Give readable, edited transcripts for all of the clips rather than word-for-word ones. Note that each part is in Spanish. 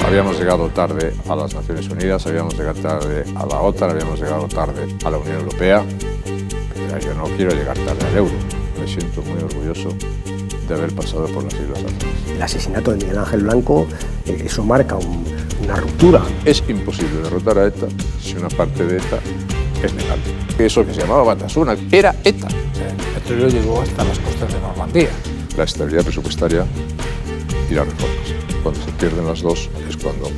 Habíamos llegado tarde a las Naciones Unidas, habíamos llegado tarde a la OTAN, habíamos llegado tarde a la Unión Europea, pero yo no quiero llegar tarde al euro. Me siento muy orgulloso de haber pasado por las Islas Azores. El asesinato de Miguel Ángel Blanco, eso marca una ruptura. Es imposible derrotar a ETA si una parte de ETA es legal. Eso que se llamaba Batasuna era ETA. El petróleo llegó hasta las costas de Normandía. La estabilidad presupuestaria y las reformas. Cuando se pierden las dos es cuando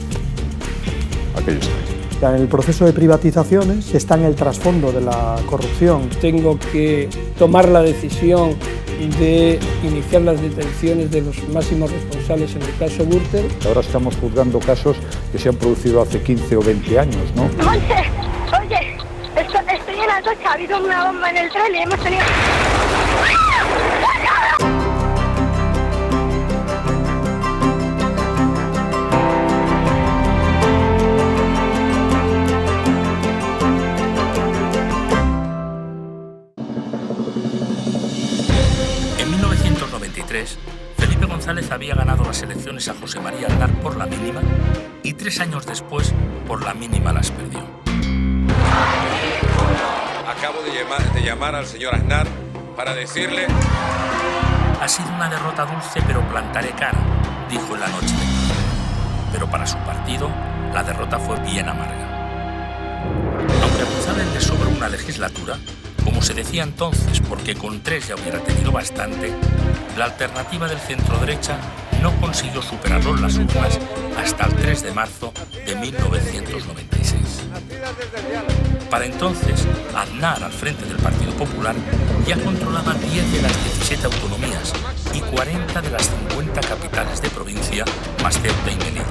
aquello está ahí. En el proceso de privatizaciones está en el trasfondo de la corrupción. Tengo que tomar la decisión de iniciar las detenciones de los máximos responsables en el caso Gürtel. Ahora estamos juzgando casos que se han producido hace 15 o 20 años, ¿no? Oye, estoy en la ducha, ha habido una bomba en el tren y hemos tenido... En 1993, Felipe González había ganado las elecciones a José María Aznar por la mínima y 3 años después, por la mínima las perdió. Acabo de llamar al señor Aznar para decirle... Ha sido una derrota dulce, pero plantaré cara, dijo en la noche de ayer. Pero para su partido, la derrota fue bien amarga. Aunque acusaban de sobre una legislatura, como se decía entonces, porque con 3 ya hubiera tenido bastante, la alternativa del centro-derecha no consiguió superarlo en las urnas hasta el 3 de marzo de 1996. Para entonces, Aznar, al frente del Partido Popular, ya controlaba 10 de las 17 autonomías y 40 de las 50 capitales de provincia, más Ceuta y Melilla.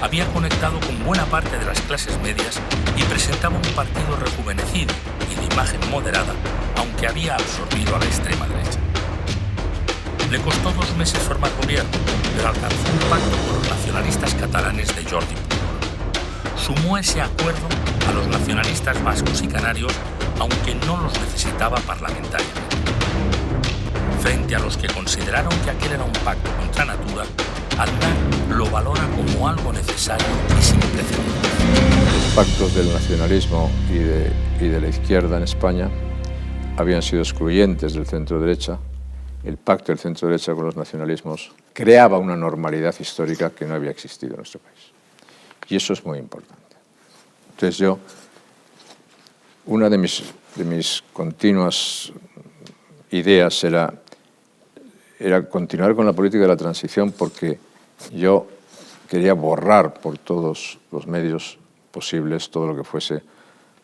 Había conectado con buena parte de las clases medias y presentaba un partido rejuvenecido y de imagen moderada, aunque había absorbido a la extrema derecha. Le costó 2 meses formar gobierno, pero alcanzó un pacto con los nacionalistas catalanes de Jordi Pujol. Sumó ese acuerdo a los nacionalistas vascos y canarios, aunque no los necesitaba parlamentariamente. Frente a los que consideraron que aquel era un pacto contra natura, Aznar lo valora como algo necesario y sin precedentes. Los pactos del nacionalismo y de la izquierda en España habían sido excluyentes del centro-derecha. El pacto del centro-derecha con los nacionalismos creaba una normalidad histórica que no había existido en nuestro país. Y eso es muy importante. Entonces una de mis continuas ideas era continuar con la política de la transición, porque yo quería borrar por todos los medios posibles todo lo que fuese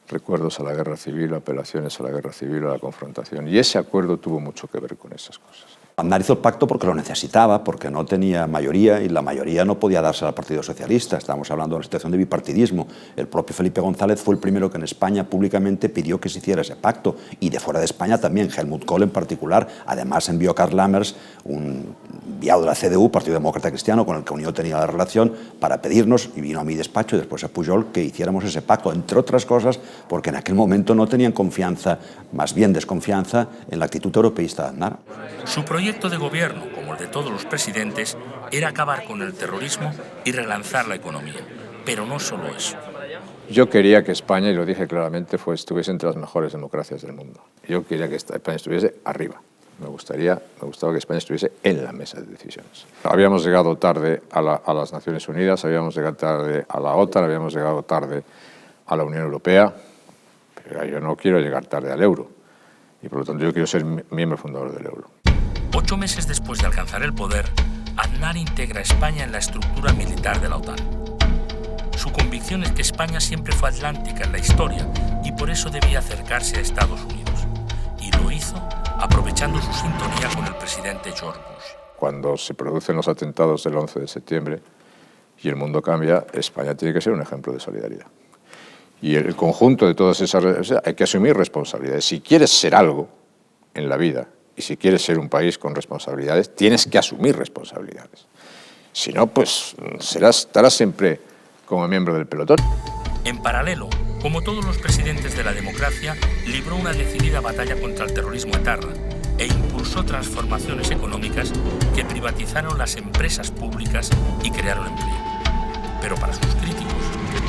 recuerdos a la guerra civil, apelaciones a la guerra civil, a la confrontación. Y ese acuerdo tuvo mucho que ver con esas cosas. Aznar hizo el pacto porque lo necesitaba, porque no tenía mayoría y la mayoría no podía darse al Partido Socialista. Estábamos hablando de una situación de bipartidismo. El propio Felipe González fue el primero que en España públicamente pidió que se hiciera ese pacto, y de fuera de España también, Helmut Kohl en particular. Además envió a Karl Lammers, un enviado de la CDU, Partido Demócrata Cristiano, con el que Unió tenía la relación, para pedirnos, y vino a mi despacho y después a Pujol, que hiciéramos ese pacto, entre otras cosas porque en aquel momento no tenían confianza, más bien desconfianza, en la actitud europeísta de Aznar. Su proyecto de gobierno, como el de todos los presidentes, era acabar con el terrorismo y relanzar la economía. Pero no solo eso. Yo quería que España, y lo dije claramente, estuviese entre las mejores democracias del mundo. Yo quería que España estuviese arriba. Me gustaba que España estuviese en la mesa de decisiones. Habíamos llegado tarde a las Naciones Unidas, habíamos llegado tarde a la OTAN, habíamos llegado tarde a la Unión Europea, pero yo no quiero llegar tarde al euro. Y por lo tanto yo quiero ser miembro fundador del euro. 8 meses después de alcanzar el poder, Aznar integra a España en la estructura militar de la OTAN. Su convicción es que España siempre fue atlántica en la historia y por eso debía acercarse a Estados Unidos. Y lo hizo aprovechando su sintonía con el presidente George Bush. Cuando se producen los atentados del 11 de septiembre y el mundo cambia, España tiene que ser un ejemplo de solidaridad. Y el conjunto de todas esas... hay que asumir responsabilidades. Si quieres ser algo en la vida y si quieres ser un país con responsabilidades, tienes que asumir responsabilidades. Si no, pues estarás siempre como miembro del pelotón. En paralelo, como todos los presidentes de la democracia, libró una decidida batalla contra el terrorismo etarra e impulsó impulsó transformaciones económicas que privatizaron las empresas públicas y crearon empleo. Pero para sus críticos,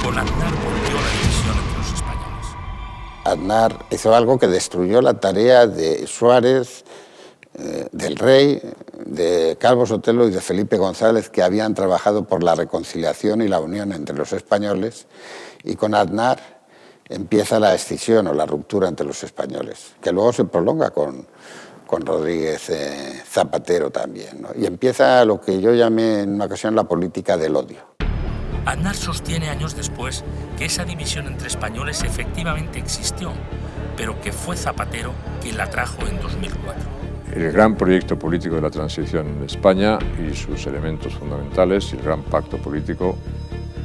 con Aznar volvió la división entre los españoles. Aznar hizo algo que destruyó la tarea de Suárez, del Rey, de Calvo Sotelo y de Felipe González, que habían trabajado por la reconciliación y la unión entre los españoles, y con Aznar empieza la escisión o la ruptura entre los españoles, que luego se prolonga con Rodríguez Zapatero también, ¿no? Y empieza lo que yo llamé en una ocasión la política del odio. Aznar sostiene años después que esa división entre españoles efectivamente existió, pero que fue Zapatero quien la trajo en 2004. El gran proyecto político de la transición en España y sus elementos fundamentales y el gran pacto político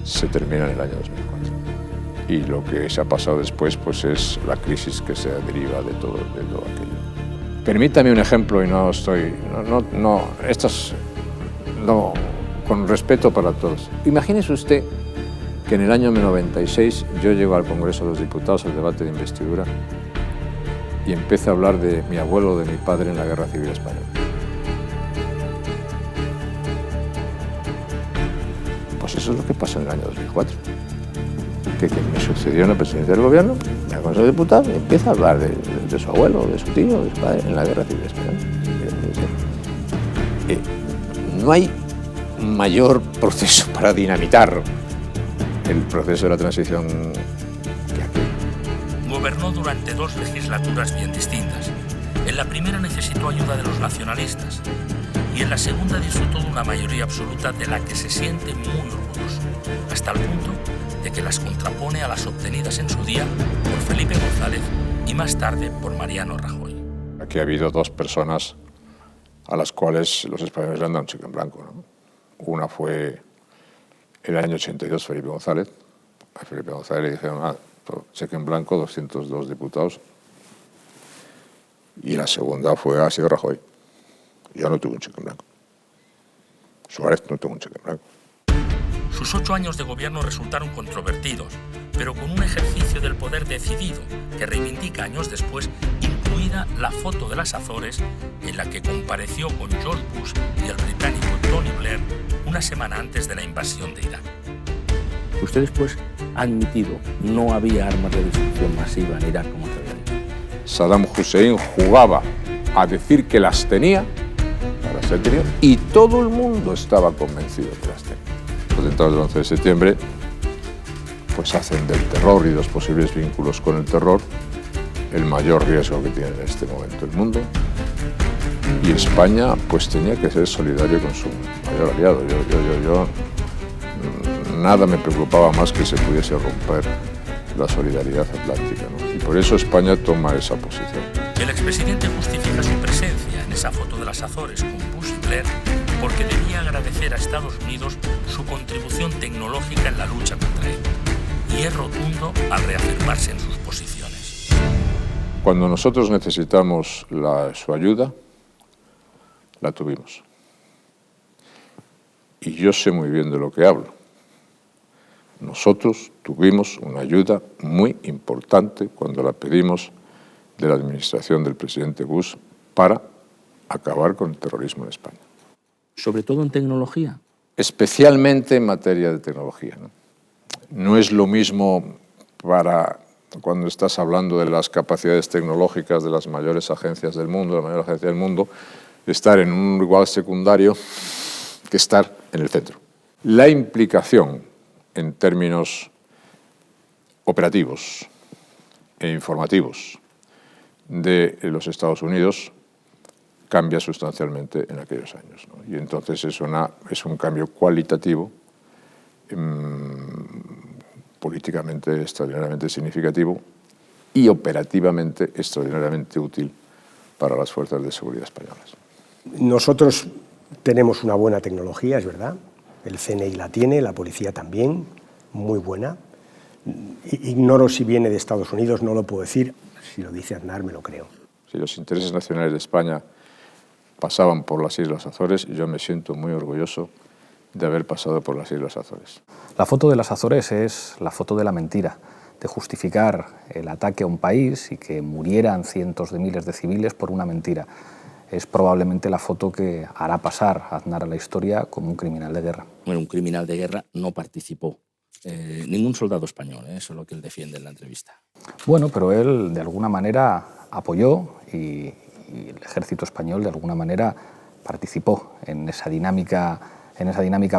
se termina en el año 2004. Y lo que se ha pasado después pues es la crisis que se deriva de todo aquello. Permítame un ejemplo y con respeto para todos. Imagínese usted que en el año 96 yo llego al Congreso de los Diputados al debate de investidura y empiezo a hablar de mi abuelo o de mi padre en la Guerra Civil Española. Pues eso es lo que pasó en el año 2004. Que me sucedió en la presidencia del gobierno, en el Consejo de Diputados, y empieza a hablar de su abuelo, de su tío, de su padre en la Guerra Civil Española. No hay mayor proceso para dinamitar el proceso de la transición que aquel. Gobernó durante 2 legislaturas bien distintas. En la primera necesitó ayuda de los nacionalistas y en la segunda disfrutó de una mayoría absoluta de la que se siente muy orgulloso, hasta el punto de que las contrapone a las obtenidas en su día por Felipe González y más tarde por Mariano Rajoy. Aquí ha habido 2 personas a las cuales los españoles le han dado un cheque en blanco, ¿no? Una fue el año 82 Felipe González. A Felipe González le dijeron, cheque en blanco, 202 diputados. Y la segunda ha sido Rajoy. Yo no tuve un cheque en blanco. Suárez no tuvo un cheque en blanco. Sus 8 años de gobierno resultaron controvertidos, pero con un ejercicio del poder decidido que reivindica años después, incluida la foto de las Azores en la que compareció con George Bush y el británico Tony Blair una semana antes de la invasión de Irak. Usted después ha admitido no había armas de destrucción masiva en Irak como se había dicho. Saddam Hussein jugaba a decir que las tenía para ser tenido y todo el mundo estaba convencido que las tenía. Los atentados del 11 de septiembre pues hacen del terror y de los posibles vínculos con el terror el mayor riesgo que tiene en este momento el mundo, y España pues tenía que ser solidario con su mayor aliado. Yo nada me preocupaba más que se pudiese romper la solidaridad atlántica, ¿no? Y por eso España toma esa posición. El expresidente justifica su presencia en esa foto de las Azores con Bush y Blair porque debía agradecer a Estados Unidos su contribución tecnológica en la lucha contra él. Y es rotundo al reafirmarse en sus posiciones. Cuando nosotros necesitamos su ayuda, la tuvimos. Y yo sé muy bien de lo que hablo. Nosotros tuvimos una ayuda muy importante cuando la pedimos de la administración del presidente Bush para acabar con el terrorismo en España. ¿Sobre todo en tecnología? Especialmente en materia de tecnología, ¿no? No es lo mismo para cuando estás hablando de las capacidades tecnológicas de las mayores agencias del mundo, la mayor agencia del mundo, estar en un lugar secundario que estar en el centro. La implicación en términos operativos e informativos de los Estados Unidos cambia sustancialmente en aquellos años, ¿no? Y entonces es un cambio cualitativo, políticamente extraordinariamente significativo y operativamente extraordinariamente útil para las fuerzas de seguridad españolas. Nosotros tenemos una buena tecnología, es verdad. El CNI la tiene, la policía también, muy buena. Ignoro si viene de Estados Unidos, no lo puedo decir. Si lo dice Aznar, me lo creo. Si los intereses nacionales de España pasaban por las Islas Azores, yo me siento muy orgulloso de haber pasado por las Islas Azores. La foto de las Azores es la foto de la mentira, de justificar el ataque a un país y que murieran cientos de miles de civiles por una mentira. es probablemente la foto que hará pasar a Aznar a la historia como un criminal de guerra. Bueno, un criminal de guerra no participó. Ningún soldado español, eso es lo que él defiende en la entrevista. Bueno, pero él de alguna manera apoyó y el ejército español de alguna manera participó en esa dinámica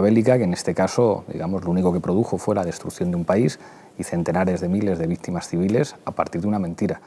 bélica que en este caso, digamos, lo único que produjo fue la destrucción de un país y centenares de miles de víctimas civiles a partir de una mentira.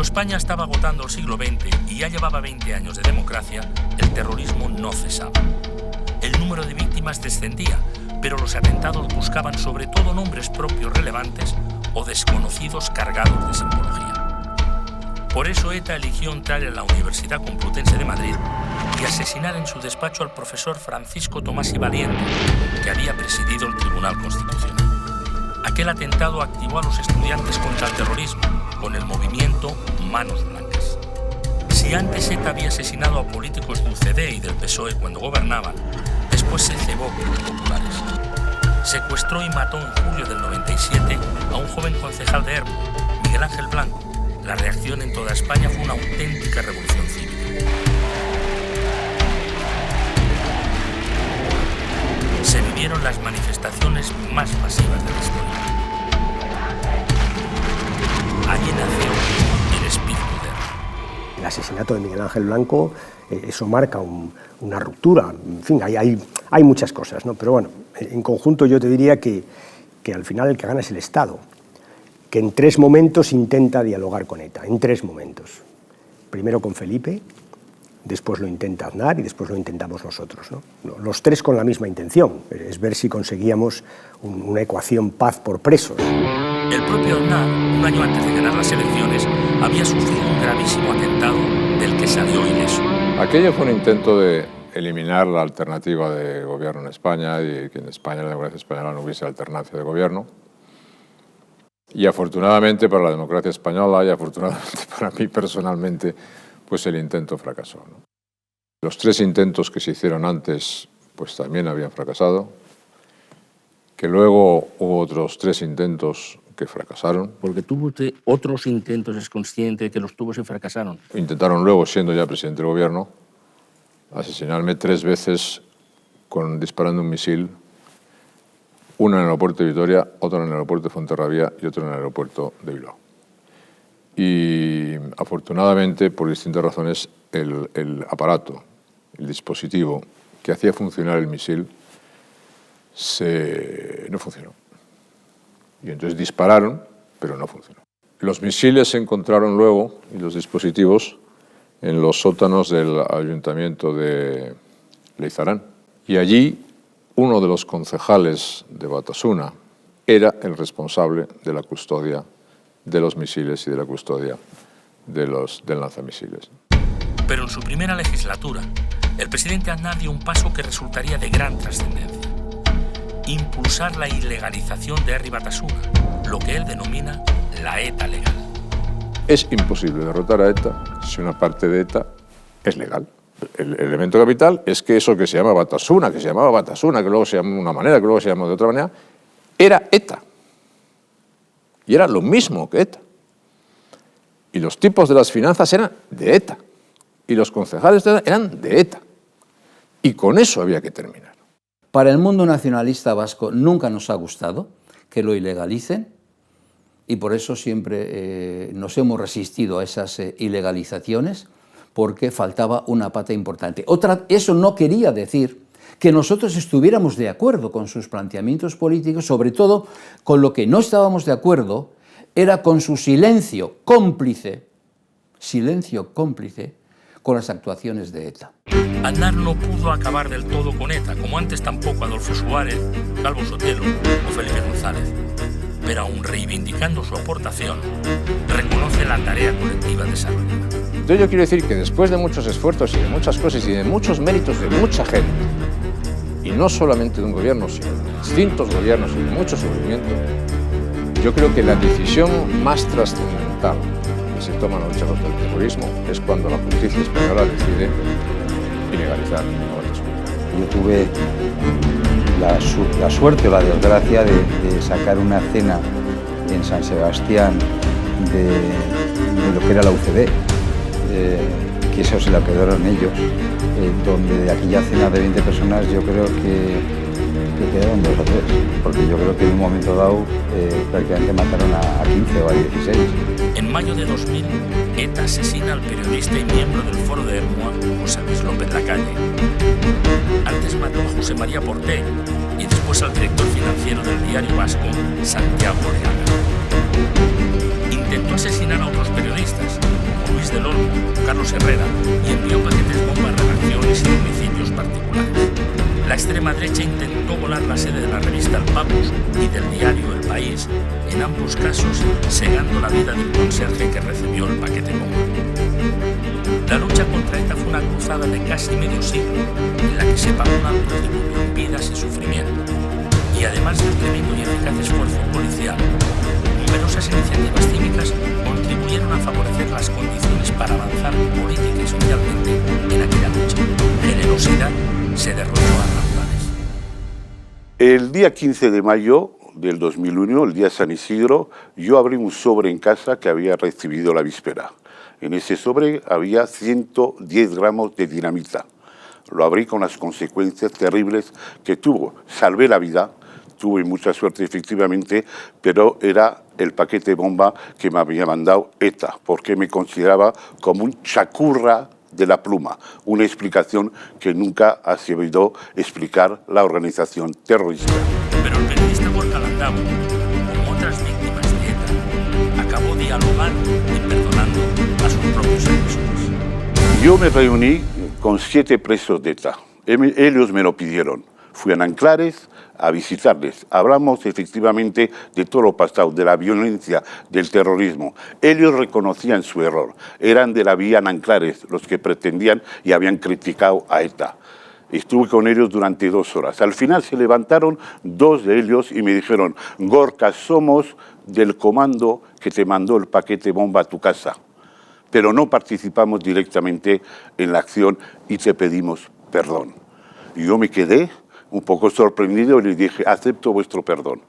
España estaba agotando el siglo XX y ya llevaba 20 años de democracia, el terrorismo no cesaba. El número de víctimas descendía, pero los atentados buscaban sobre todo nombres propios relevantes o desconocidos cargados de simbología. Por eso ETA eligió entrar en la Universidad Complutense de Madrid y asesinar en su despacho al profesor Francisco Tomás y Valiente, que había presidido el Tribunal Constitucional. Aquel atentado activó a los estudiantes contra el terrorismo, con el movimiento Manos Blancas. Si antes ETA había asesinado a políticos de UCD y del PSOE cuando gobernaban, después se cebó con los populares. Secuestró y mató en julio del 97 a un joven concejal de Hermo, Miguel Ángel Blanco. La reacción en toda España fue una auténtica revolución cívica. Se vivieron las manifestaciones más masivas de la historia. Allí nació el espíritu de ETA. El asesinato de Miguel Ángel Blanco, eso marca una ruptura. En fin, hay muchas cosas, ¿no? Pero bueno, en conjunto yo te diría que al final el que gana es el Estado, que en 3 momentos intenta dialogar con ETA, en 3 momentos. Primero con Felipe, después lo intenta Aznar y después lo intentamos nosotros, ¿no? Los 3 con la misma intención, es ver si conseguíamos una ecuación paz por presos. El propio Aznar, un año antes de ganar las elecciones, había sufrido un gravísimo atentado del que salió ileso. Aquello fue un intento de eliminar la alternativa de gobierno en España y que en España, la democracia española, no hubiese alternancia de gobierno. Y afortunadamente para la democracia española y afortunadamente para mí personalmente, pues el intento fracasó, ¿no? Los 3 intentos que se hicieron antes, pues también habían fracasado, que luego hubo otros 3 intentos que fracasaron. Porque tuvo otros intentos, es consciente de que los tuvo y fracasaron. Intentaron luego, siendo ya presidente del gobierno, asesinarme 3 veces disparando un misil, uno en el aeropuerto de Vitoria, otro en el aeropuerto de Fuenterrabía y otro en el aeropuerto de Bilbao. Y afortunadamente, por distintas razones, el aparato, el dispositivo que hacía funcionar el misil no funcionó. Y entonces dispararon, pero no funcionó. Los misiles se encontraron luego, y los dispositivos, en los sótanos del ayuntamiento de Leizarán. Y allí, uno de los concejales de Batasuna era el responsable de la custodia de los misiles y de la custodia del lanzamisiles. Pero en su primera legislatura, el presidente Aznar dio un paso que resultaría de gran trascendencia: impulsar la ilegalización de Herri Batasuna, lo que él denomina la ETA legal. Es imposible derrotar a ETA si una parte de ETA es legal. El elemento capital es que eso que se llama Batasuna, que se llamaba Batasuna, que luego se llamó de una manera, que luego se llamó de otra manera, era ETA. Y era lo mismo que ETA. Y los tipos de las finanzas eran de ETA. Y los concejales de ETA eran de ETA. Y con eso había que terminar. Para el mundo nacionalista vasco nunca nos ha gustado que lo ilegalicen y por eso siempre nos hemos resistido a esas ilegalizaciones porque faltaba una pata importante. Eso no quería decir que nosotros estuviéramos de acuerdo con sus planteamientos políticos, sobre todo con lo que no estábamos de acuerdo era con su silencio cómplice con las actuaciones de ETA. Aznar no pudo acabar del todo con ETA, como antes tampoco Adolfo Suárez, Calvo Sotelo o Felipe González. pero aún reivindicando su aportación, reconoce la tarea colectiva desarrollada. Entonces yo quiero decir que después de muchos esfuerzos y de muchas cosas y de muchos méritos de mucha gente, y no solamente de un gobierno, sino de distintos gobiernos y de mucho sufrimiento, yo creo que la decisión más trascendental que se toma en la lucha contra el terrorismo es cuando la justicia española decide ilegalizar el aborto. Yo tuve la suerte o la desgracia de sacar una cena en San Sebastián de lo que era la UCD, que eso se lo quedaron ellos, donde de aquella cena de 20 personas yo creo que quedaron 2 o 3, porque yo creo que en un momento dado prácticamente mataron a 15 o a 16. En mayo de 2000, ETA asesina al periodista y miembro del Foro de Hermua, José Luis López Lacalle. Antes mató a José María Portell y después al director financiero del Diario Vasco, Santiago Oleaga. Intentó asesinar a otros periodistas, como Luis del Olmo, Carlos Herrera, y envió paquetes bomba a redacciones y domicilios particulares. La extrema derecha intentó volar la sede de la revista El Papus y del diario El País, en ambos casos segando la vida del conserje que recibió el paquete bomba. La lucha contra ETA fue una cruzada de casi medio siglo, en la que se pagó un alto tributo en vidas y sufrimiento. Y además del tremendo y eficaz esfuerzo policial, numerosas iniciativas cívicas contribuyeron a favorecer las condiciones para avanzar política y socialmente en aquella lucha. Generosidad se derrochó a raudales. El día 15 de mayo del 2001, el día San Isidro, yo abrí un sobre en casa que había recibido la víspera. En ese sobre había 110 gramos de dinamita. Lo abrí con las consecuencias terribles que tuvo. Salvé la vida, tuve mucha suerte efectivamente, pero era el paquete bomba que me había mandado ETA, porque me consideraba como un chacurra de la pluma, una explicación que nunca ha sabido explicar la organización terrorista. Pero el periodista Gorka Landau, como otras víctimas de ETA, acabó dialogando y perdonando a sus propios agresores. Yo me reuní con 7 presos de ETA. Ellos me lo pidieron. Fui a Nanclares a visitarles. Hablamos efectivamente de todo lo pasado, de la violencia, del terrorismo. Ellos reconocían su error. Eran de la vía Nanclares los que pretendían y habían criticado a ETA. Estuve con ellos durante 2 horas. Al final se levantaron 2 de ellos y me dijeron: Gorka, somos del comando que te mandó el paquete bomba a tu casa, pero no participamos directamente en la acción y te pedimos perdón. Y yo me quedé un poco sorprendido y les dije: acepto vuestro perdón.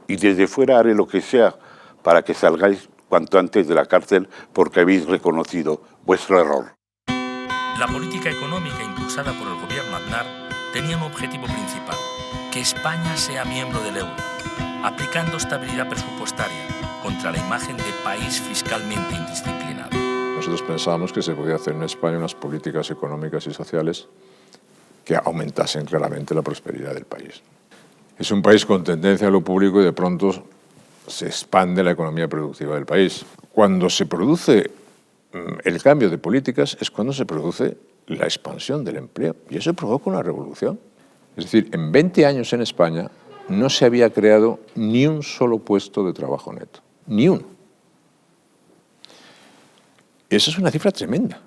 Y desde fuera haré lo que sea para que salgáis cuanto antes de la cárcel, porque habéis reconocido vuestro error. La política económica impulsada por el gobierno Aznar tenía un objetivo principal: que España sea miembro del euro, aplicando estabilidad presupuestaria contra la imagen de país fiscalmente indisciplinado. Nosotros pensábamos que se podía hacer en España unas políticas económicas y sociales que aumentasen claramente la prosperidad del país. Es un país con tendencia a lo público y de pronto se expande la economía productiva del país. Cuando se produce el cambio de políticas es cuando se produce la expansión del empleo, y eso provoca una revolución. Es decir, en 20 años en España no se había creado ni un solo puesto de trabajo neto, ni uno. Esa es una cifra tremenda.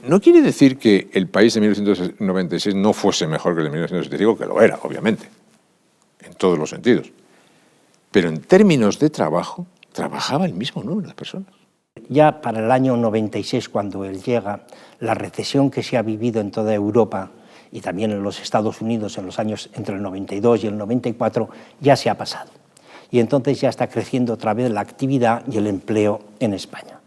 No quiere decir que el país de 1996 no fuese mejor que el de 1975, que lo era, obviamente, en todos los sentidos. Pero en términos de trabajo, trabajaba el mismo número de personas. Ya para el año 96, cuando él llega, la recesión que se ha vivido en toda Europa y también en los Estados Unidos en los años entre el 92 y el 94 ya se ha pasado. Y entonces ya está creciendo otra vez la actividad y el empleo en España,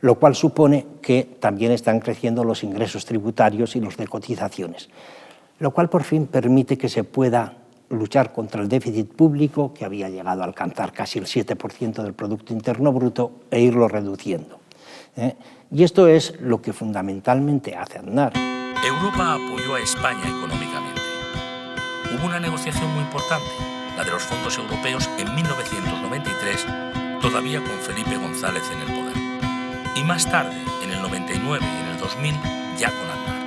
lo cual supone que también están creciendo los ingresos tributarios y los de cotizaciones, lo cual por fin permite que se pueda luchar contra el déficit público, que había llegado a alcanzar casi el 7% del Producto Interno Bruto, e irlo reduciendo. Y esto es lo que fundamentalmente hace Aznar. Europa apoyó a España económicamente. Hubo una negociación muy importante, la de los fondos europeos en 1993, todavía con Felipe González en el poder. Y más tarde, en el 99 y en el 2000, ya con Aznar.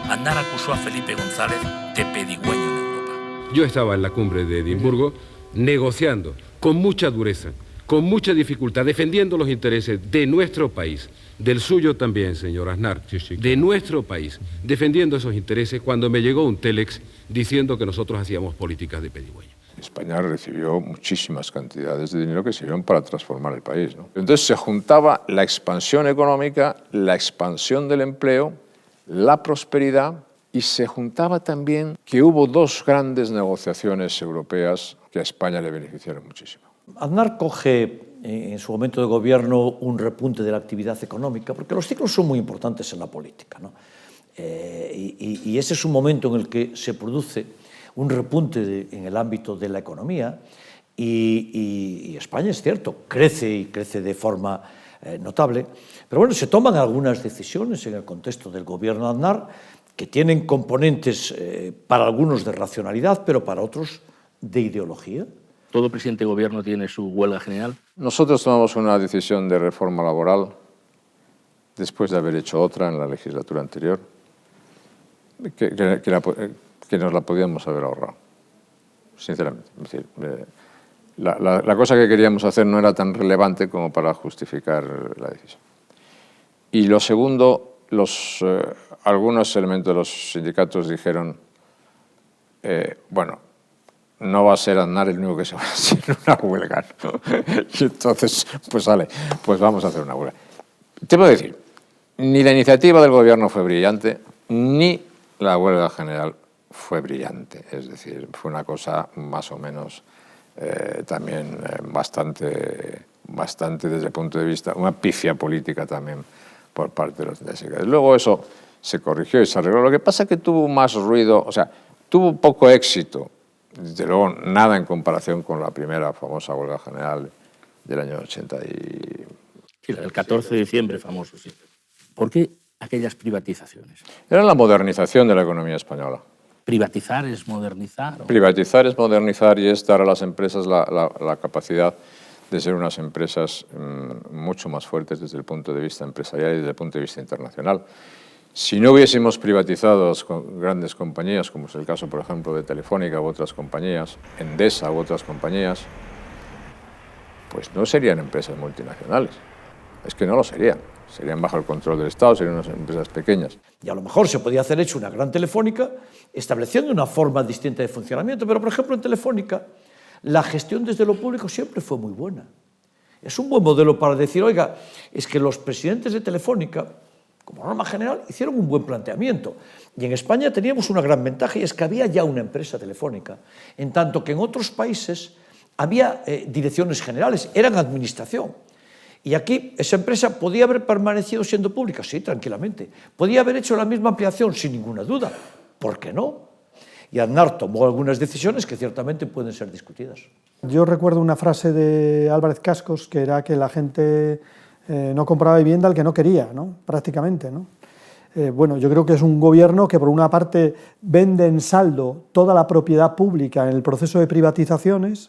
Aznar acusó a Felipe González de pedigüeño en Europa. Yo estaba en la cumbre de Edimburgo negociando con mucha dureza, con mucha dificultad, defendiendo los intereses de nuestro país, del suyo también, señor Aznar, de nuestro país, defendiendo esos intereses cuando me llegó un telex diciendo que nosotros hacíamos políticas de pedigüeño. España recibió muchísimas cantidades de dinero que sirvieron para transformar el país, ¿no? Entonces se juntaba la expansión económica, la expansión del empleo, la prosperidad, y se juntaba también que hubo dos grandes negociaciones europeas que a España le beneficiaron muchísimo. Aznar coge en su momento de gobierno un repunte de la actividad económica, porque los ciclos son muy importantes en la política, ¿no? Y ese es un momento en el que se produce un repunte en el ámbito de la economía y España, es cierto, crece y crece de forma notable, pero bueno, se toman algunas decisiones en el contexto del gobierno de Aznar que tienen componentes para algunos de racionalidad, pero para otros de ideología. ¿Todo presidente de gobierno tiene su huelga general? Nosotros tomamos una decisión de reforma laboral después de haber hecho otra en la legislatura anterior, que nos la podíamos haber ahorrado, sinceramente. Es decir, la cosa que queríamos hacer no era tan relevante como para justificar la decisión. Y lo segundo, algunos elementos de los sindicatos dijeron, bueno, no va a ser Aznar el único que se va a hacer una huelga, ¿no? Y entonces, pues vale, pues vamos a hacer una huelga. Te puedo decir, ni la iniciativa del gobierno fue brillante, ni la huelga general fue brillante. Es decir, fue una cosa más o menos también bastante desde el punto de vista, una pifia política también por parte de los sindicales. Luego eso se corrigió y se arregló. Lo que pasa es que tuvo más ruido, o sea, tuvo poco éxito. Desde luego, nada en comparación con la primera famosa huelga general del año 80 y... Sí, el 14 de diciembre famoso, sí. ¿Por qué aquellas privatizaciones? Era la modernización de la economía española. ¿Privatizar es modernizar? ¿O? Privatizar es modernizar y es dar a las empresas la capacidad de ser unas empresas mucho más fuertes desde el punto de vista empresarial y desde el punto de vista internacional. Si no hubiésemos privatizado grandes compañías, como es el caso, por ejemplo, de Telefónica u otras compañías, Endesa u otras compañías, pues no serían empresas multinacionales. Es que no lo serían. Serían bajo el control del Estado, serían unas empresas pequeñas. Y a lo mejor se podía hacer hecho una gran Telefónica estableciendo una forma distinta de funcionamiento, pero por ejemplo en Telefónica la gestión desde lo público siempre fue muy buena. Es un buen modelo para decir, oiga, es que los presidentes de Telefónica, como norma general, hicieron un buen planteamiento. Y en España teníamos una gran ventaja y es que había ya una empresa telefónica, en tanto que en otros países había direcciones generales, eran administración. Y aquí esa empresa podía haber permanecido siendo pública, sí, tranquilamente. Podía haber hecho la misma ampliación sin ninguna duda. ¿Por qué no? Y Aznar tomó algunas decisiones que ciertamente pueden ser discutidas. Yo recuerdo una frase de Álvarez Cascos que era que la gente no compraba vivienda al que no quería, ¿no? Prácticamente, ¿no? Bueno, yo creo que es un gobierno que por una parte vende en saldo toda la propiedad pública en el proceso de privatizaciones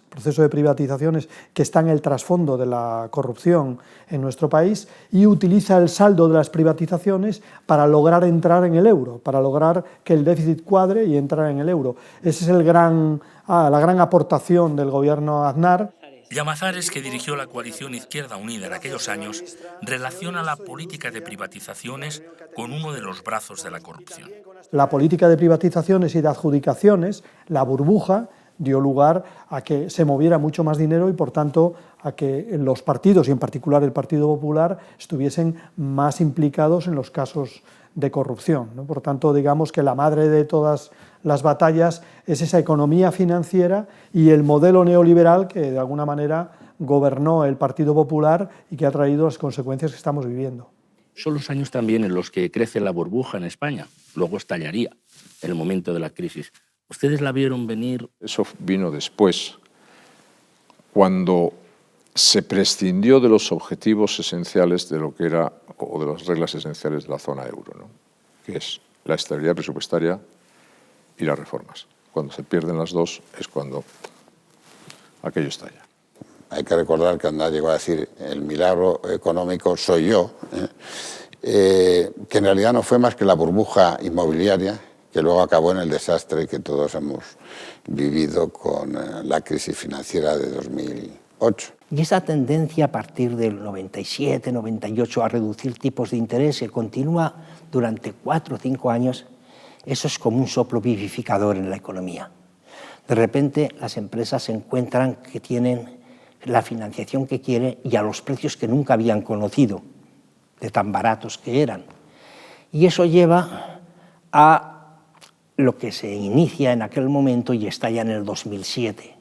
que está en el trasfondo de la corrupción en nuestro país, y utiliza el saldo de las privatizaciones para lograr entrar en el euro, para lograr que el déficit cuadre y entrar en el euro. Esa es la gran aportación del gobierno Aznar. Llamazares, que dirigió la coalición Izquierda Unida en aquellos años, relaciona la política de privatizaciones con uno de los brazos de la corrupción. La política de privatizaciones y de adjudicaciones, la burbuja, dio lugar a que se moviera mucho más dinero y, por tanto, a que los partidos, y en particular el Partido Popular, estuviesen más implicados en los casos de corrupción, ¿no? Por tanto, digamos que la madre de todas las batallas es esa economía financiera y el modelo neoliberal que, de alguna manera, gobernó el Partido Popular y que ha traído las consecuencias que estamos viviendo. Son los años también en los que crece la burbuja en España. Luego estallaría el momento de la crisis. ¿Ustedes la vieron venir? Eso vino después, cuando se prescindió de los objetivos esenciales de lo que era, o de las reglas esenciales de la zona euro, ¿no? Que es la estabilidad presupuestaria y las reformas. Cuando se pierden las dos es cuando aquello estalla. Hay que recordar que Aznar llegó a decir, el milagro económico soy yo, que en realidad no fue más que la burbuja inmobiliaria que luego acabó en el desastre que todos hemos vivido con la crisis financiera de 2008. Y esa tendencia a partir del 97, 98 a reducir tipos de interés que continúa durante 4 o 5 años, eso es como un soplo vivificador en la economía. De repente las empresas se encuentran que tienen la financiación que quieren y a los precios que nunca habían conocido, de tan baratos que eran. Y eso lleva a lo que se inicia en aquel momento y estalla en el 2007.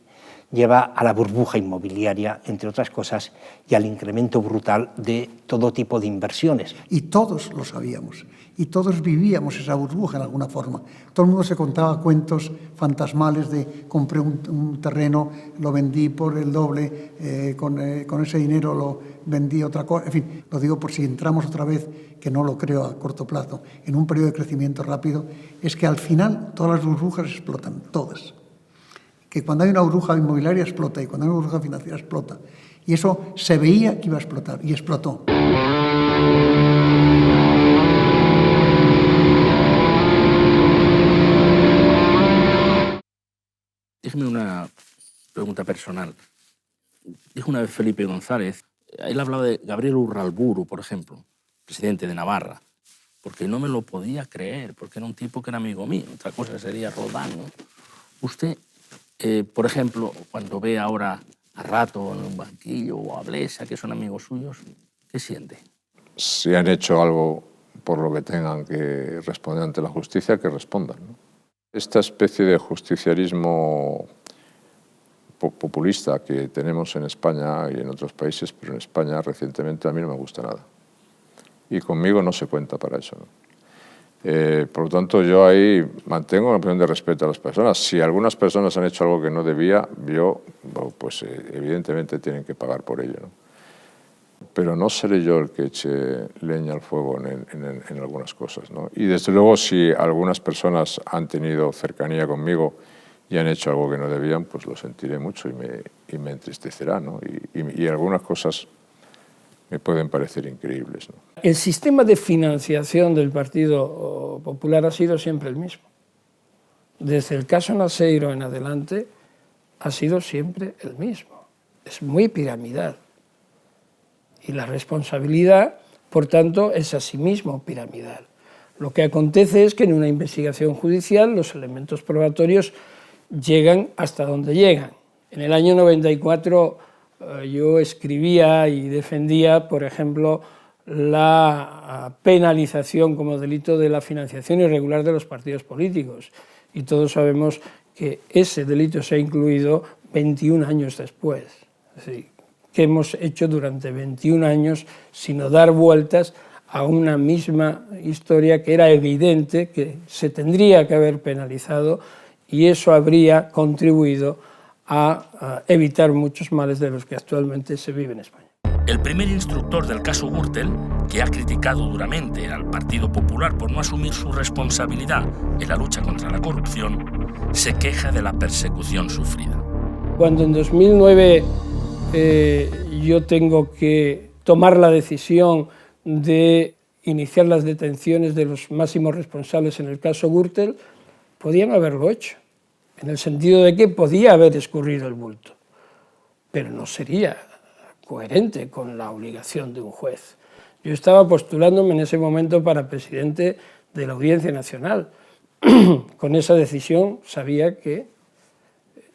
Lleva a la burbuja inmobiliaria, entre otras cosas, y al incremento brutal de todo tipo de inversiones. Y todos lo sabíamos, y todos vivíamos esa burbuja en alguna forma. Todo el mundo se contaba cuentos fantasmales de compré un terreno, lo vendí por el doble, con ese dinero lo vendí otra cosa. En fin, lo digo por si entramos otra vez, que no lo creo a corto plazo, en un periodo de crecimiento rápido, es que al final todas las burbujas explotan, todas. Que cuando hay una burbuja inmobiliaria explota y cuando hay una burbuja financiera explota. Y eso se veía que iba a explotar y explotó. Déjeme una pregunta personal. Dijo una vez Felipe González, él hablaba de Gabriel Urralburu, por ejemplo, presidente de Navarra, porque no me lo podía creer, porque era un tipo que era amigo mío. Otra cosa sería Rodán, ¿no? Usted, por ejemplo, cuando ve ahora a Rato en un banquillo o a Blesa, que son amigos suyos, ¿qué siente? Si han hecho algo por lo que tengan que responder ante la justicia, que respondan, ¿no? Esta especie de justiciarismo populista que tenemos en España y en otros países, pero en España recientemente a mí no me gusta nada. Y conmigo no se cuenta para eso, ¿no? Por lo tanto, yo ahí mantengo una opinión de respeto a las personas. Si algunas personas han hecho algo que no debía, pues evidentemente tienen que pagar por ello, ¿no? Pero no seré yo el que eche leña al fuego en algunas cosas, ¿no? Y desde luego, si algunas personas han tenido cercanía conmigo y han hecho algo que no debían, pues lo sentiré mucho y me entristecerá, ¿no? Y algunas cosas me pueden parecer increíbles, ¿no? El sistema de financiación del Partido Popular ha sido siempre el mismo. Desde el caso Naseiro en adelante ha sido siempre el mismo. Es muy piramidal. Y la responsabilidad, por tanto, es asimismo piramidal. Lo que acontece es que en una investigación judicial los elementos probatorios llegan hasta donde llegan. En el año 94 yo escribía y defendía, por ejemplo, la penalización como delito de la financiación irregular de los partidos políticos. Y todos sabemos que ese delito se ha incluido 21 años después. Es decir, que hemos hecho durante 21 años sino dar vueltas a una misma historia que era evidente que se tendría que haber penalizado y eso habría contribuido a evitar muchos males de los que actualmente se vive en España. El primer instructor del caso Gürtel, que ha criticado duramente al Partido Popular por no asumir su responsabilidad en la lucha contra la corrupción, se queja de la persecución sufrida. Cuando en 2009 yo tengo que tomar la decisión de iniciar las detenciones de los máximos responsables en el caso Gürtel, podían haberlo hecho, en el sentido de que podía haber escurrido el bulto, pero no sería coherente con la obligación de un juez. Yo estaba postulándome en ese momento para presidente de la Audiencia Nacional. Con esa decisión sabía que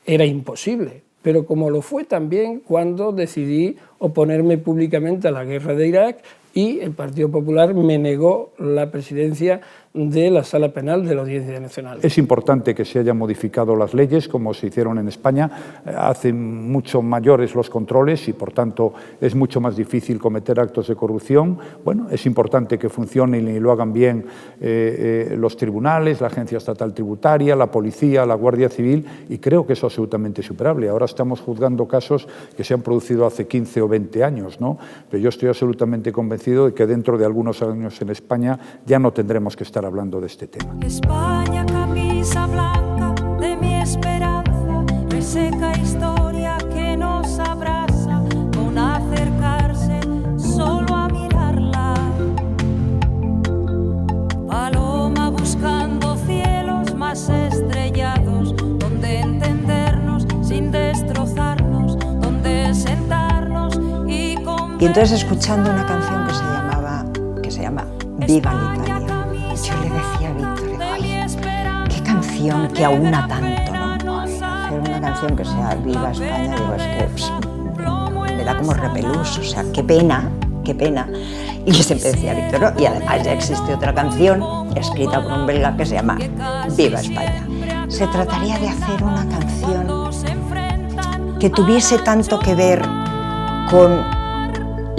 era imposible, pero como lo fue también cuando decidí oponerme públicamente a la guerra de Irak y el Partido Popular me negó la presidencia de la Sala Penal de la Audiencia Nacional. Es importante que se hayan modificado las leyes, como se hicieron en España. Hacen mucho mayores los controles y, por tanto, es mucho más difícil cometer actos de corrupción. Bueno, es importante que funcionen y lo hagan bien los tribunales, la Agencia Estatal Tributaria, la Policía, la Guardia Civil, y creo que eso es absolutamente superable. Ahora estamos juzgando casos que se han producido hace 15 o 20 años, ¿no? Pero yo estoy absolutamente convencido de que dentro de algunos años en España ya no tendremos que estar hablando de este tema. España, camisa blanca de mi esperanza, reseca historia que nos abraza, con acercarse solo a mirarla. Paloma buscando cielo Y entonces, escuchando una canción que se llama Viva l'Italia, yo le decía a Víctor, digo, ay, qué canción que aúna tanto, ¿no? Hacer una canción que sea Viva España, digo, es que me da como repelús, o sea, qué pena, qué pena. Y yo siempre decía a Víctor, ¿no? Y además ya existe otra canción escrita por un belga que se llama Viva España. Se trataría de hacer una canción que tuviese tanto que ver con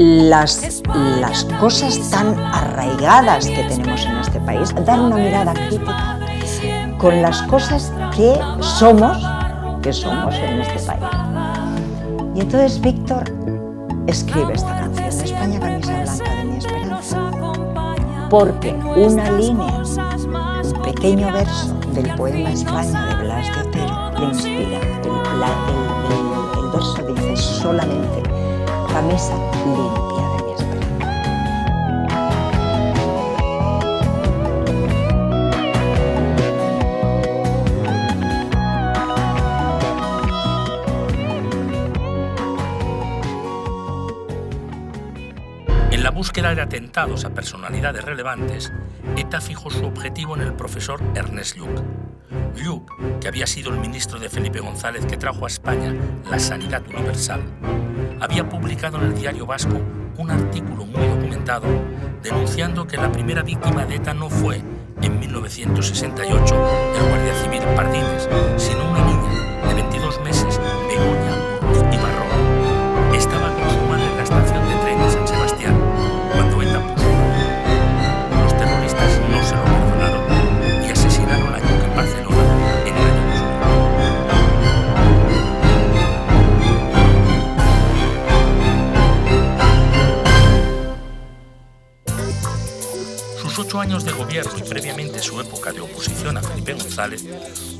las cosas tan arraigadas que tenemos en este país, dar una mirada crítica con las cosas que somos en este país. Y entonces Víctor escribe esta canción, España camisa blanca de mi esperanza, porque una línea, un pequeño verso del poema España de Blas de Otero le inspira. El verso dice solamente camisa limpia de mi esperanza. En la búsqueda de atentados a personalidades relevantes, ETA fijó su objetivo en el profesor Ernest Lluch. Lluch, que había sido el ministro de Felipe González que trajo a España la sanidad universal, había publicado en el Diario Vasco un artículo muy documentado denunciando que la primera víctima de ETA no fue, en 1968, el guardia civil Pardines, sino una niña de 22 meses, Begoña Urruz y Barrón. Estaba con su madre en la estación de tren de San Sebastián cuando ETA puso. Los terroristas no se lo perdonaron y asesinaron a Lluch en Barcelona en el año 2000. Sus 8 años de gobierno y previamente su época de oposición a Felipe González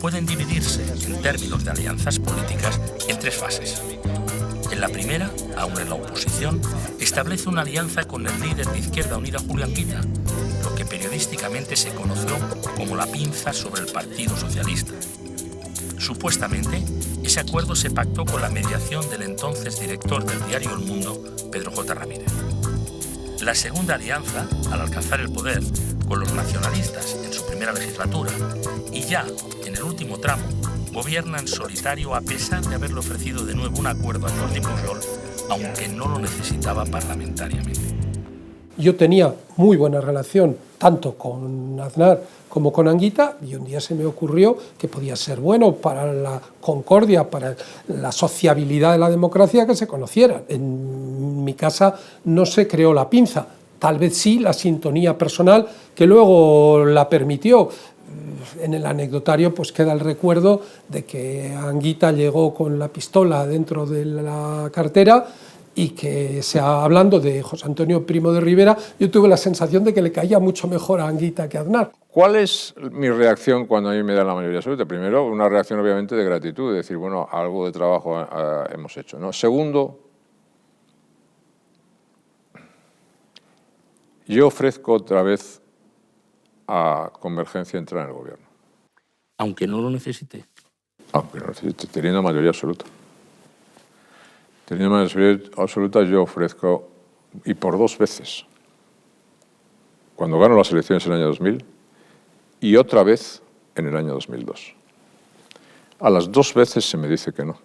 pueden dividirse, en términos de alianzas políticas, en 3 fases. En la primera, aún en la oposición, establece una alianza con el líder de Izquierda Unida, Julio Anguita, lo que periodísticamente se conoció como la pinza sobre el Partido Socialista. Supuestamente, ese acuerdo se pactó con la mediación del entonces director del diario El Mundo, Pedro J. Ramírez. La segunda alianza, al alcanzar el poder, con los nacionalistas en su primera legislatura, y ya en el último tramo, gobierna en solitario a pesar de haberle ofrecido de nuevo un acuerdo a Jordi Pujol, aunque no lo necesitaba parlamentariamente. Yo tenía muy buena relación tanto con Aznar como con Anguita, y un día se me ocurrió que podía ser bueno para la concordia, para la sociabilidad de la democracia, que se conocieran. En mi casa no se creó la pinza, tal vez sí la sintonía personal que luego la permitió. En el anecdotario pues queda el recuerdo de que Anguita llegó con la pistola dentro de la cartera y que, hablando de José Antonio Primo de Rivera, yo tuve la sensación de que le caía mucho mejor a Anguita que a Aznar. ¿Cuál es mi reacción cuando a mí me dan la mayoría absoluta? Primero, una reacción obviamente de gratitud, de decir, bueno, algo de trabajo hemos hecho, ¿no? Segundo, yo ofrezco otra vez a Convergencia entrar en el gobierno. Aunque no lo necesite. Aunque no lo necesite, teniendo mayoría absoluta. Teniendo mayoría absoluta yo ofrezco, y por 2 veces, cuando gano las elecciones en el año 2000 y otra vez en el año 2002. A las 2 veces se me dice que no.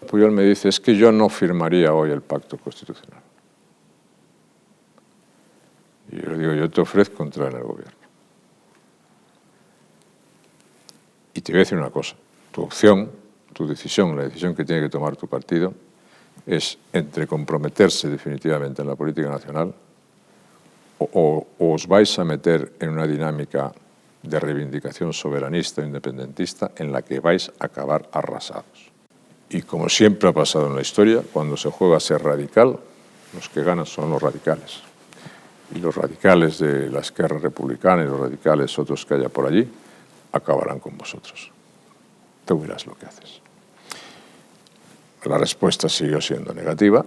Pujol me dice, es que yo no firmaría hoy el pacto constitucional. Y yo le digo, yo te ofrezco entrar en el gobierno. Y te voy a decir una cosa, tu opción, tu decisión, la decisión que tiene que tomar tu partido es entre comprometerse definitivamente en la política nacional o os vais a meter en una dinámica de reivindicación soberanista e independentista en la que vais a acabar arrasados. Y como siempre ha pasado en la historia, cuando se juega a ser radical, los que ganan son los radicales. Y los radicales de la Esquerra Republicana y los radicales otros que haya por allí acabarán con vosotros. Tú verás lo que haces. La respuesta siguió siendo negativa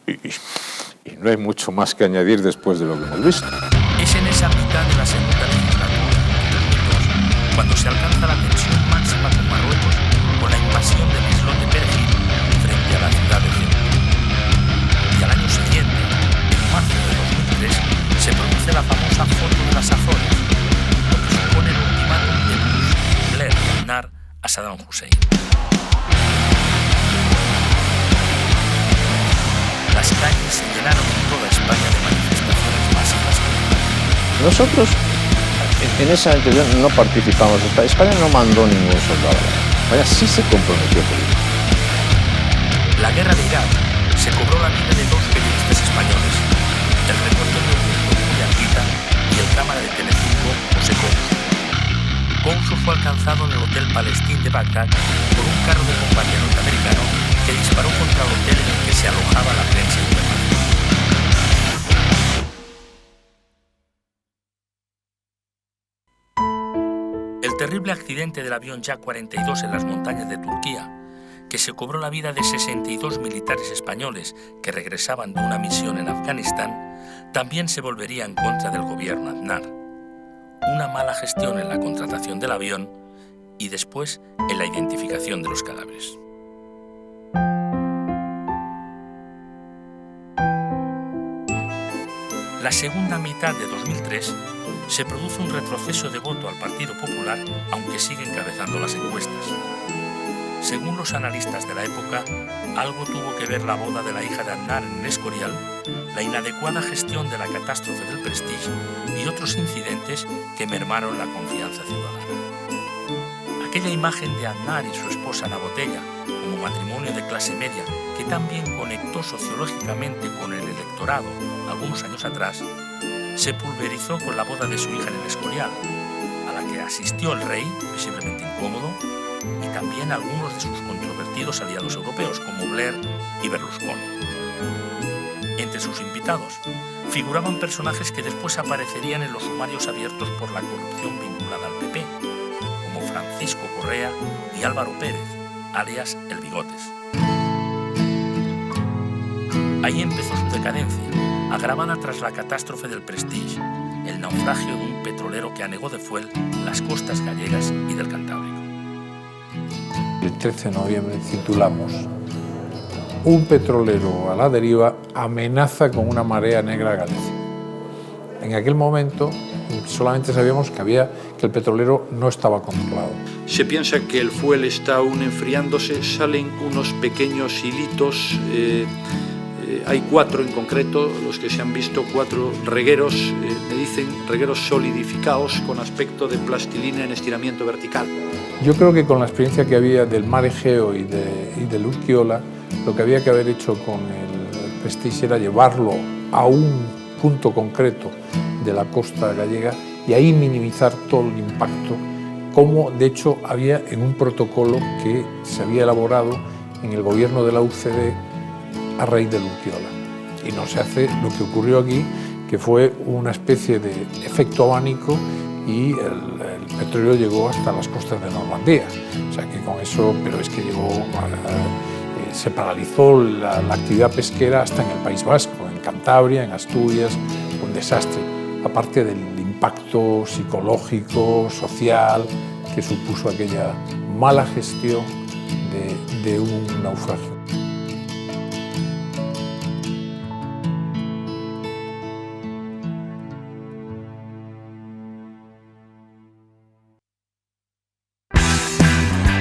y no hay mucho más que añadir después de lo que hemos visto. Es en esa mitad de la segunda legislatura, en 2002, cuando se alcanza la tensión máxima con Marruecos con la invasión del islote Perejil frente a la ciudad de Ceuta. siguiente, en marzo de 2003, se produce la famosa foto de las Azores, lo que supone el ultimátum de Bush, Blair y Aznar a Saddam Hussein. Las calles se llenaron en toda España de manifestaciones masivas. Nosotros en esa intervención no participamos. España no mandó ningún soldado. España sí se comprometió por ello. La guerra de Irak se cobró la vida de 2 periodistas españoles, el reportero del Mundo Julio Anguita y el cámara de Telecinco José Couso. Couso fue alcanzado en el Hotel Palestín de Bagdad por un carro de combate norteamericano que disparó contra el hotel en el que se alojaba la prensa internacional. El terrible accidente del avión Jak-42 en las montañas de Turquía, que se cobró la vida de 62 militares españoles que regresaban de una misión en Afganistán, también se volvería en contra del gobierno Aznar. Una mala gestión en la contratación del avión y después en la identificación de los cadáveres. La segunda mitad de 2003 se produce un retroceso de voto al Partido Popular, aunque sigue encabezando las encuestas. Según los analistas de la época, algo tuvo que ver la boda de la hija de Aznar en el Escorial, la inadecuada gestión de la catástrofe del Prestige y otros incidentes que mermaron la confianza ciudadana. Aquella imagen de Aznar y su esposa Ana Botella como matrimonio de clase media que también conectó sociológicamente con el electorado algunos años atrás, se pulverizó con la boda de su hija en el Escorial, a la que asistió el rey, visiblemente incómodo, y también algunos de sus controvertidos aliados europeos, como Blair y Berlusconi. Entre sus invitados figuraban personajes que después aparecerían en los sumarios abiertos por la corrupción vinculada al PP, como Francisco Correa y Álvaro Pérez, alias El Bigotes. Ahí empezó su decadencia, agravada tras la catástrofe del Prestige, el naufragio de un petrolero que anegó de fuel las costas gallegas y del Cantábrico. El 13 de noviembre titulamos "Un petrolero a la deriva amenaza con una marea negra a Galicia". En aquel momento solamente sabíamos que el petrolero no estaba controlado. Se piensa que el fuel está aún enfriándose, salen unos pequeños hilitos. Hay 4 en concreto, los que se han visto, 4 regueros, me dicen regueros solidificados con aspecto de plastilina en estiramiento vertical. Yo creo que con la experiencia que había del mar Egeo y del Urquiola, lo que había que haber hecho con el Prestige era llevarlo a un punto concreto de la costa gallega y ahí minimizar todo el impacto, como de hecho había en un protocolo que se había elaborado en el gobierno de la UCD a raíz del Urquiola. Y no se hace lo que ocurrió aquí, que fue una especie de efecto abanico y el petróleo llegó hasta las costas de Normandía. O sea que con eso, pero es que se paralizó la actividad pesquera hasta en el País Vasco, en Cantabria, en Asturias, un desastre, aparte del impacto psicológico, social, que supuso aquella mala gestión de un naufragio.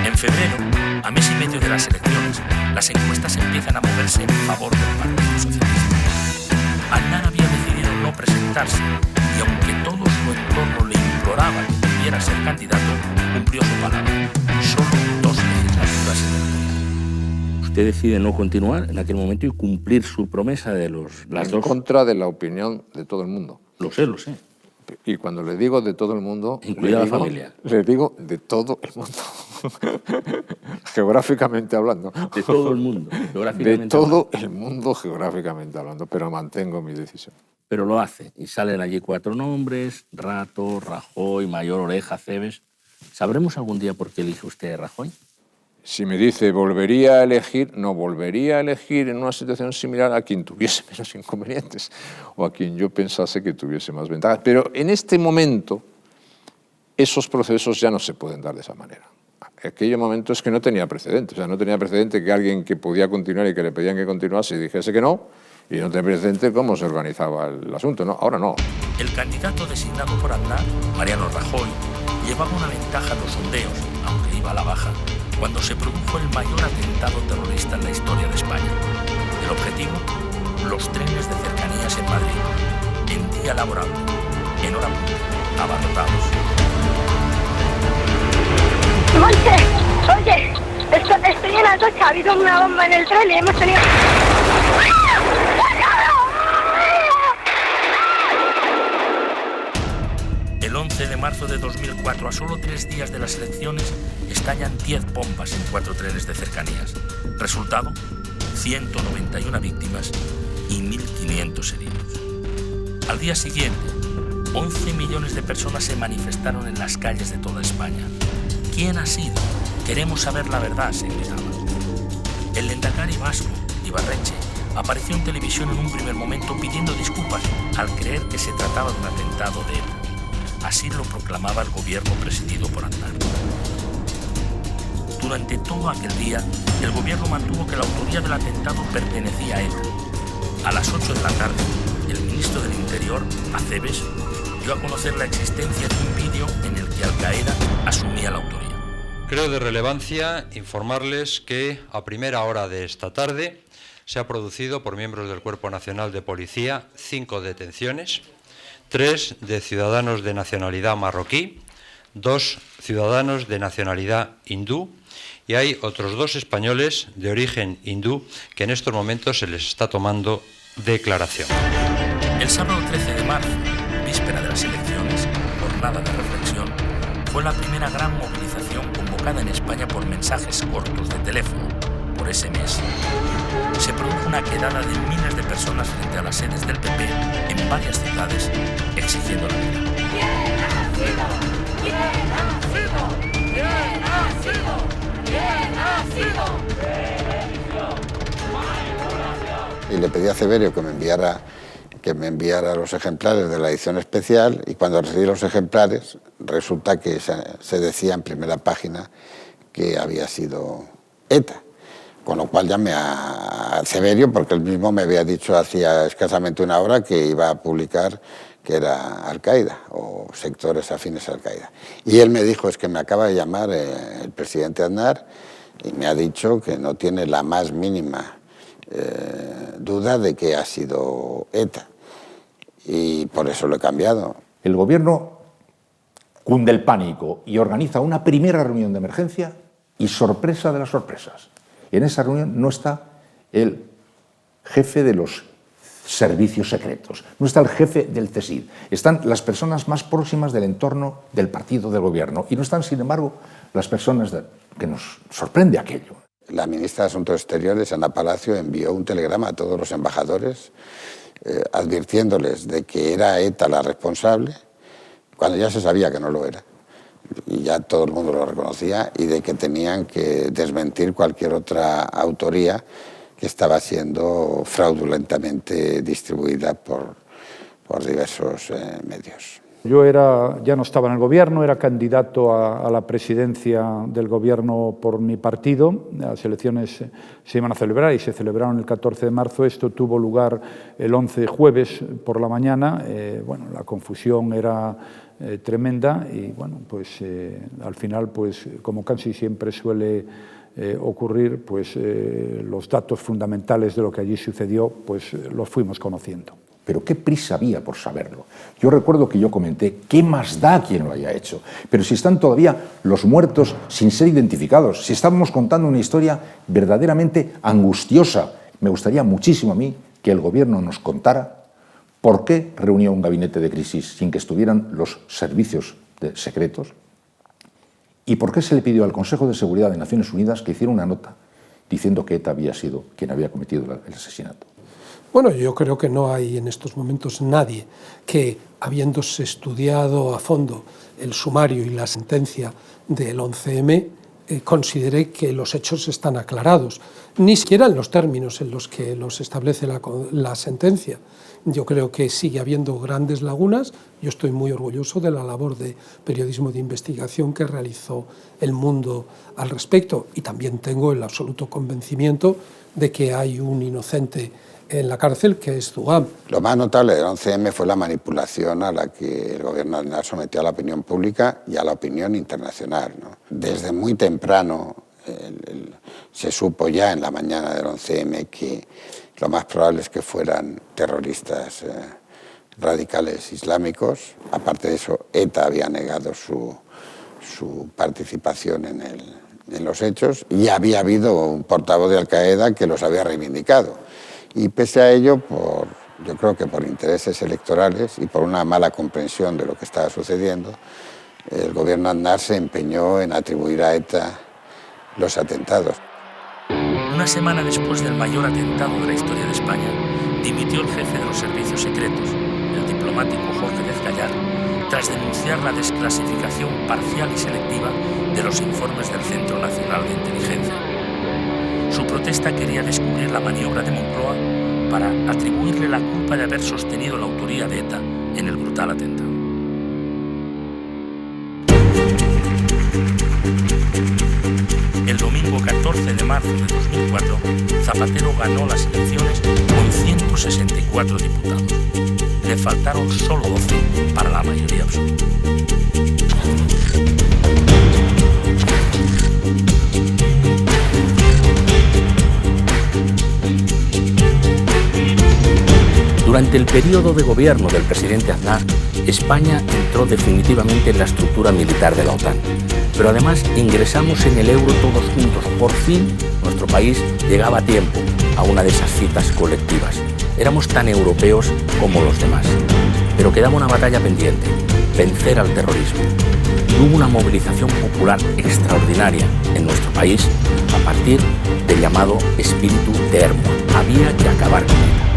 En febrero, a mes y medio de las elecciones, las encuestas empiezan a moverse en favor del Partido Socialista. Aznar había decidido no presentarse y aunque todo su entorno le imploraba que pudiera ser candidato, cumplió su palabra. Solo 2 legislaturas en el poder. Usted decide no continuar en aquel momento y cumplir su promesa de las en contra de la opinión de todo el mundo. Lo sé, lo sé. Y cuando le digo de todo el mundo, incluida la familia. Le digo de todo el mundo, geográficamente hablando. De todo el mundo, geográficamente de todo el mundo, geográficamente hablando, pero mantengo mi decisión. Pero lo hace, y salen allí 4 nombres, Rato, Rajoy, Mayor Oreja, Cebes. ¿Sabremos algún día por qué elige usted a Rajoy? Si me dice, volvería a elegir, no volvería a elegir en una situación similar a quien tuviese menos inconvenientes o a quien yo pensase que tuviese más ventajas. Pero en este momento, esos procesos ya no se pueden dar de esa manera. Aquellos momentos que no tenía precedente. O sea, no tenía precedente que alguien que podía continuar y que le pedían que continuase y dijese que no, Y no tiene precedente cómo se organizaba el asunto, ¿no? Ahora no. El candidato designado por Aznar, Mariano Rajoy, llevaba una ventaja en los sondeos, aunque iba a la baja, cuando se produjo el mayor atentado terrorista en la historia de España. El objetivo, los trenes de cercanías en Madrid, en día laborable, en hora punta, abarrotados. Monte, oye, estoy en la ducha, ha habido una bomba en el tren y hemos tenido... El 11 de marzo de 2004, a solo 3 días de las elecciones, estallan 10 bombas en 4 trenes de cercanías. Resultado, 191 víctimas y 1.500 heridos. Al día siguiente, 11 millones de personas se manifestaron en las calles de toda España. ¿Quién ha sido? Queremos saber la verdad, se gritaba. El lehendakari vasco, Ibarretxe, apareció en televisión en un primer momento pidiendo disculpas al creer que se trataba de un atentado de ETA. Así lo proclamaba el gobierno presidido por Aznar. Durante todo aquel día, el gobierno mantuvo que la autoría del atentado pertenecía a ETA. A las 8 de la tarde, el ministro del Interior, Acebes, dio a conocer la existencia de un vídeo en el que Al-Qaeda asumía la autoría. Creo de relevancia informarles que a primera hora de esta tarde se ha producido por miembros del Cuerpo Nacional de Policía 5 detenciones, 3 de ciudadanos de nacionalidad marroquí, 2 ciudadanos de nacionalidad hindú y hay otros 2 españoles de origen hindú que en estos momentos se les está tomando declaración. El sábado 13 de marzo, víspera de las elecciones, jornada de reflexión, fue la primera gran movilización convocada en España por mensajes cortos de teléfono, por SMS. Se produjo una quedada de miles de personas frente a las sedes del PP en varias ciudades, exigiendo la vida. ¿Quién ha sido? ¿Quién ha sido? ¿Quién ha sido? ¿Quién ha sido? Y le pedí a Ceberio que me enviara los ejemplares de la edición especial y cuando recibí los ejemplares resulta que se decía en primera página que había sido ETA. Con lo cual llamé a Ceberio porque él mismo me había dicho hacía escasamente una hora que iba a publicar que era Al-Qaeda o sectores afines a Al-Qaeda. Y él me dijo, es que me acaba de llamar el presidente Aznar y me ha dicho que no tiene la más mínima duda de que ha sido ETA. Y por eso lo he cambiado. El gobierno cunde el pánico y organiza una primera reunión de emergencia y sorpresa de las sorpresas. En esa reunión no está el jefe de los servicios secretos, no está el jefe del CSID, están las personas más próximas del entorno del partido del gobierno y no están, sin embargo, las personas que nos sorprende aquello. La ministra de Asuntos Exteriores, Ana Palacio, envió un telegrama a todos los embajadores advirtiéndoles de que era ETA la responsable, cuando ya se sabía que no lo era. Y ya todo el mundo lo reconocía, y de que tenían que desmentir cualquier otra autoría que estaba siendo fraudulentamente distribuida por diversos medios. Yo ya no estaba en el gobierno, era candidato a la presidencia del gobierno por mi partido. Las elecciones se iban a celebrar y se celebraron el 14 de marzo. Esto tuvo lugar el 11 jueves por la mañana. Bueno, la confusión era tremenda y bueno, pues al final, pues como casi siempre suele ocurrir, pues los datos fundamentales de lo que allí sucedió, pues los fuimos conociendo. Pero qué prisa había por saberlo. Yo recuerdo que yo comenté, ¿qué más da quien lo haya hecho? Pero si están todavía los muertos sin ser identificados, si estábamos contando una historia verdaderamente angustiosa, me gustaría muchísimo a mí que el gobierno nos contara por qué reunió un gabinete de crisis sin que estuvieran los servicios secretos y por qué se le pidió al Consejo de Seguridad de Naciones Unidas que hiciera una nota diciendo que ETA había sido quien había cometido el asesinato. Bueno, yo creo que no hay en estos momentos nadie que, habiéndose estudiado a fondo el sumario y la sentencia del 11M, considere que los hechos están aclarados, ni siquiera en los términos en los que los establece la sentencia. Yo creo que sigue habiendo grandes lagunas. Yo estoy muy orgulloso de la labor de periodismo de investigación que realizó El Mundo al respecto y también tengo el absoluto convencimiento de que hay un inocente en la cárcel, que es Zugam. Lo más notable del 11M fue la manipulación a la que el gobierno de Aznar sometió a la opinión pública y a la opinión internacional, ¿no? Desde muy temprano se supo ya en la mañana del 11M que lo más probable es que fueran terroristas radicales islámicos. Aparte de eso, ETA había negado su participación en los hechos y había habido un portavoz de Al-Qaeda que los había reivindicado. Y pese a ello, yo creo que por intereses electorales y por una mala comprensión de lo que estaba sucediendo, el gobierno Aznar se empeñó en atribuir a ETA los atentados. Una semana después del mayor atentado de la historia de España, dimitió el jefe de los servicios secretos, el diplomático Jorge Díaz Gallar, tras denunciar la desclasificación parcial y selectiva de los informes del Centro Nacional de Inteligencia. Su protesta quería descubrir la maniobra de Moncloa para atribuirle la culpa de haber sostenido la autoría de ETA en el brutal atentado. El domingo 14 de marzo de 2004, Zapatero ganó las elecciones con 164 diputados. Le faltaron solo 12 para la mayoría absoluta. Durante el periodo de gobierno del presidente Aznar, España entró definitivamente en la estructura militar de la OTAN. Pero además ingresamos en el euro todos juntos. Por fin, nuestro país llegaba a tiempo a una de esas citas colectivas. Éramos tan europeos como los demás. Pero quedaba una batalla pendiente: vencer al terrorismo. Y hubo una movilización popular extraordinaria en nuestro país a partir del llamado espíritu de Hermua. Había que acabar con él.